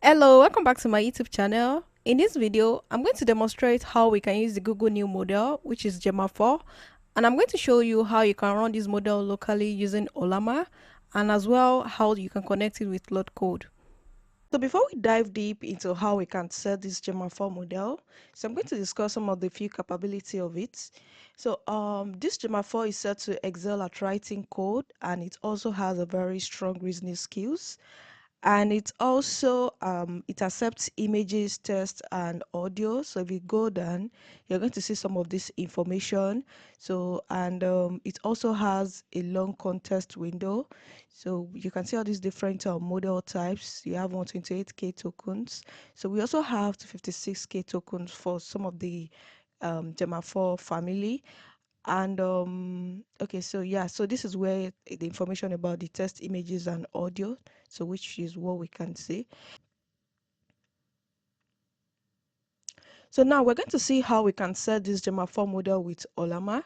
Hello, welcome back to my YouTube channel. In this video, I'm going to demonstrate how we can use the Google new model, which is Gemma 4, and I'm going to show you how you can run this model locally using Ollama, and as well how you can connect it with Claude Code. So before we dive deep into how we can set this Gemma 4 model, so I'm going to discuss some of the few capability of it. So this Gemma 4 is set to excel at writing code, and it also has a very strong reasoning skills, and it also it accepts images, text, and audio. So if you go down, you're going to see some of this information. So and it also has a long context window, so you can see all these different model types. You have 128K tokens, so we also have 256K tokens for some of the Gemma 4 family. And okay, so yeah, so this is where the information about the text, images, and audio, so which is what we can see. So now we're going to see how we can set this Gemma 4 model with Ollama.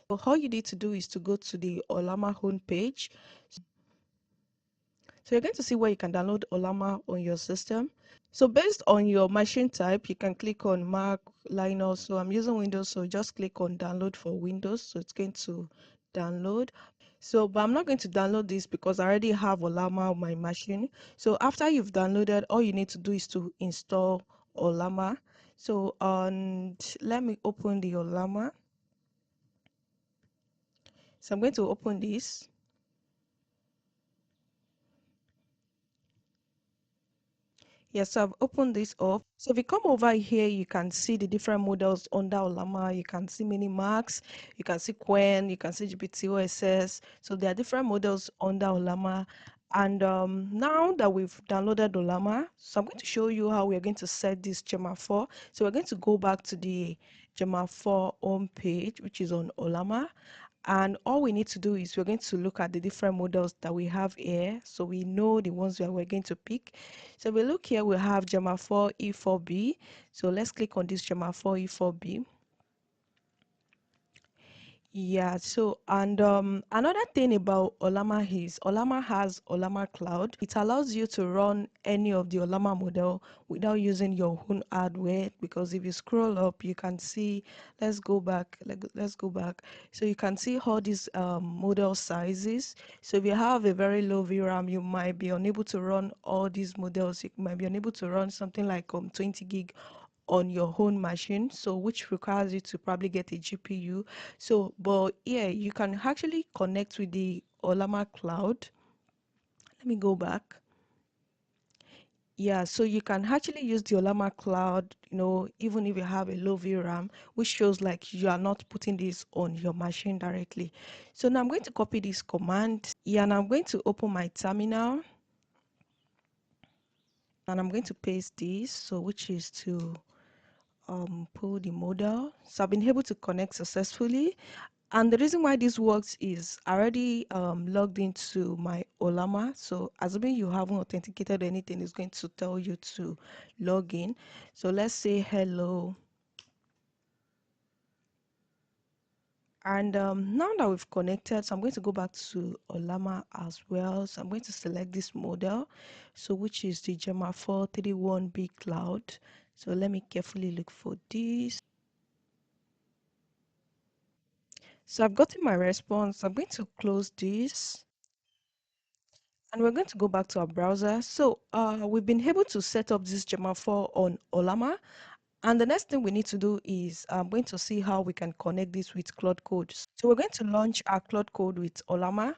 So all you need to do is to go to the Ollama homepage. So you're going to see where you can download Ollama on your system. So based on your machine type, you can click on Mac, Linux. So I'm using Windows, so just click on download for Windows. So it's going to download. So, but I'm not going to download this because I already have Ollama on my machine. So after you've downloaded, all you need to do is to install Ollama. So let me open the Ollama. So I'm going to open this. Yes, so I've opened this up. So if you come over here, you can see the different models under Ollama. You can see Minimax, you can see Quen, you can see GPT OSS. So there are different models under Ollama. And now that we've downloaded Ollama, so I'm going to show you how we're going to set this Gemma 4. So we're going to go back to the Gemma 4 home page, which is on Ollama. And all we need to do is we're going to look at the different models that we have here, so we know the ones that we're going to pick. So we look here, we have Gemma 4 E4B. So let's click on this Gemma 4 E4B. Yeah, so and another thing about Ollama is Ollama has Ollama Cloud. It allows you to run any of the Ollama model without using your own hardware, because if you scroll up, you can see, let's go back, let's go back. So you can see all these model sizes. So if you have a very low VRAM, you might be unable to run all these models. You might be unable to run something like 20 gig on your own machine, so which requires you to probably get a GPU. So but yeah, you can actually connect with the Ollama cloud. Let me go back. Yeah, so you can actually use the Ollama cloud, even if you have a low VRAM, which shows like you are not putting this on your machine directly. So now I'm going to copy this command. Yeah, and I'm going to open my terminal, and I'm going to paste this, so which is to pull the model. So I've been able to connect successfully. And the reason why this works is I already logged into my Ollama. So assuming you haven't authenticated anything, it's going to tell you to log in. So let's say hello. And now that we've connected, so I'm going to go back to Ollama as well. So I'm going to select this model, so which is the Gemma 431B Cloud. So let me carefully look for this. So I've gotten my response. I'm going to close this, and we're going to go back to our browser. So we've been able to set up this Gemma 4 on Ollama. And the next thing we need to do is I'm going to see how we can connect this with Claude Code. So we're going to launch our Claude Code with Ollama.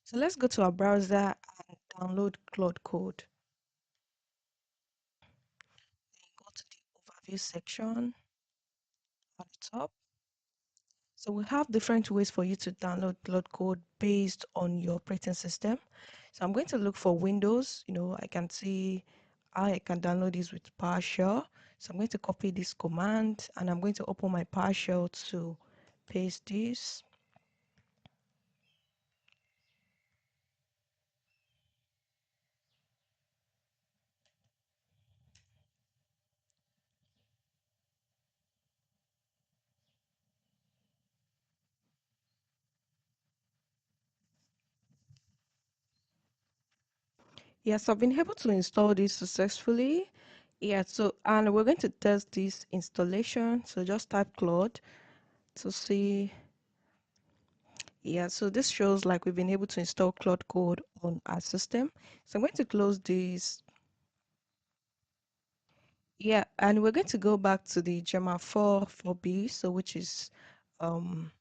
So let's go to our browser and download Claude Code. Go to the overview section at the top. So we have different ways for you to download Claude Code based on your operating system. So I'm going to look for Windows. I can see I can download this with PowerShell. So I'm going to copy this command, and I'm going to open my PowerShell to paste this. Yes, I've been able to install this successfully. Yeah, so and we're going to test this installation. So just type Claude to see. Yeah, so this shows like we've been able to install Claude Code on our system. So I'm going to close this. Yeah, and we're going to go back to the Gemma 4b, so which is um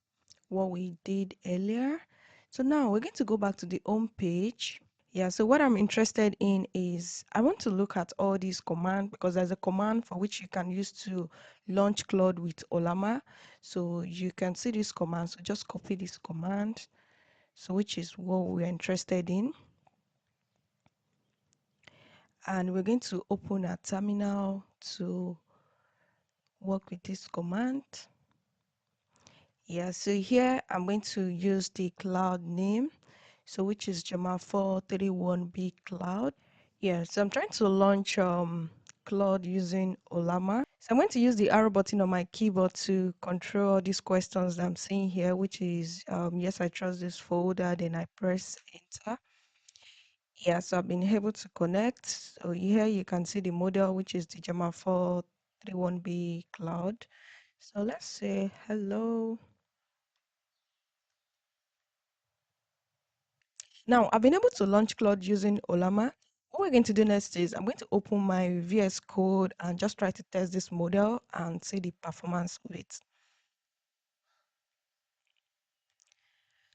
what we did earlier. So now we're going to go back to the home page. Yeah, so what I'm interested in is I want to look at all these commands because there's a command for which you can use to launch Claude with Ollama. So you can see this command. So just copy this command. So which is what we're interested in. And we're going to open a terminal to work with this command. Yeah, so here I'm going to use the cloud name, so which is Gemma 431B cloud. Yeah, so I'm trying to launch Claude using Ollama. So I'm going to use the arrow button on my keyboard to control these questions that I'm seeing here, which is yes, I trust this folder, then I press enter. Yeah, so I've been able to connect. So here you can see the model, which is the Gemma 431B cloud. So let's say hello. Now, I've been able to launch Claude using Ollama. What we're going to do next is I'm going to open my VS Code and just try to test this model and see the performance of it.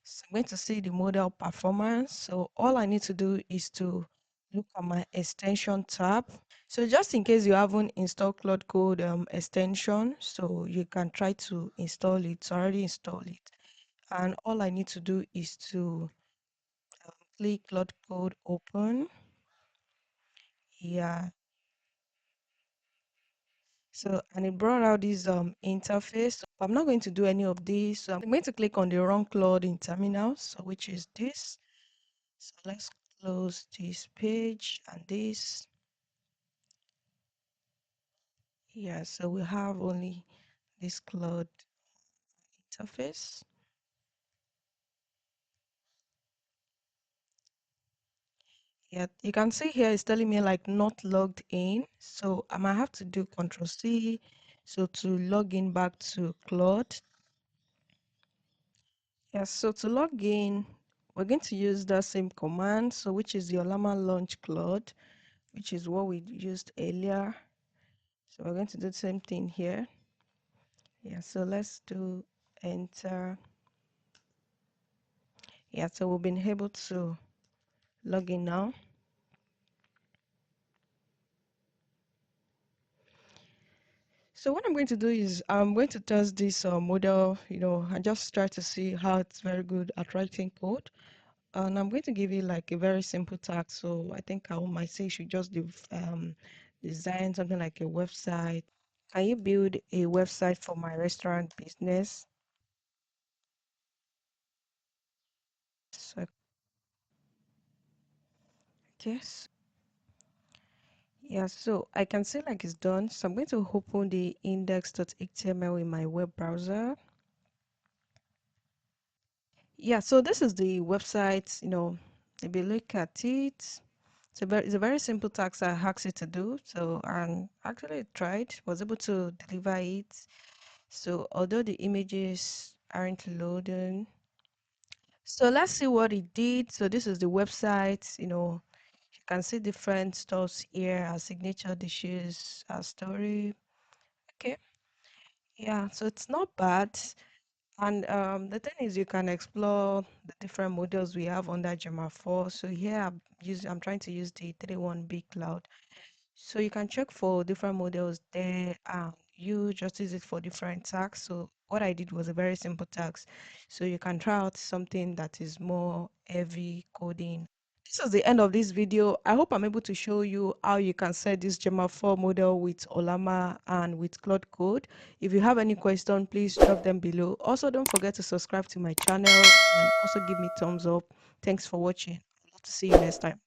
So I'm going to see the model performance. So all I need to do is to look at my extension tab. So just in case you haven't installed Claude Code extension, so you can try to install it. So I already installed it. And all I need to do is to click Claude Code open. Yeah, so, and it brought out this interface. So I'm not going to do any of this. So I'm going to click on the run Claude in terminal, so which is this. So let's close this page and this. Yeah, so we have only this Claude interface. Yeah, you can see here it's telling me like not logged in. So I might have to do Control C. So to log in back to Claude. Yes, so to log in, we're going to use the same command, so which is the Ollama launch Claude, which is what we used earlier. So we're going to do the same thing here. Yeah, so let's do enter. Yeah, so we've been able to log in now. So what I'm going to do is I'm going to test this model, and just try to see how it's very good at writing code. And I'm going to give you like a very simple task. So I think I might say you should just design something like a website. Can you build a website for my restaurant business? So, yes. Yeah, so I can see like it's done. So I'm going to open the index.html in my web browser. Yeah, so this is the website, if you look at it, it's a very simple task I asked it to do. So, and actually it tried, was able to deliver it. So although the images aren't loading, so let's see what it did. So this is the website, you can see different stuffs here, our signature dishes, our story. Okay, yeah, so it's not bad. And the thing is, you can explore the different models we have under Gemma 4. So here I'm trying to use the 31B cloud. So you can check for different models there. You just use it for different tasks. So what I did was a very simple task. So you can try out something that is more heavy coding. This is the end of this video. I hope I'm able to show you how you can set this Gemma 4 model with Ollama and with Claude Code. If you have any question, please drop them below. Also, don't forget to subscribe to my channel and also give me thumbs up. Thanks for watching. I'd love to see you next time.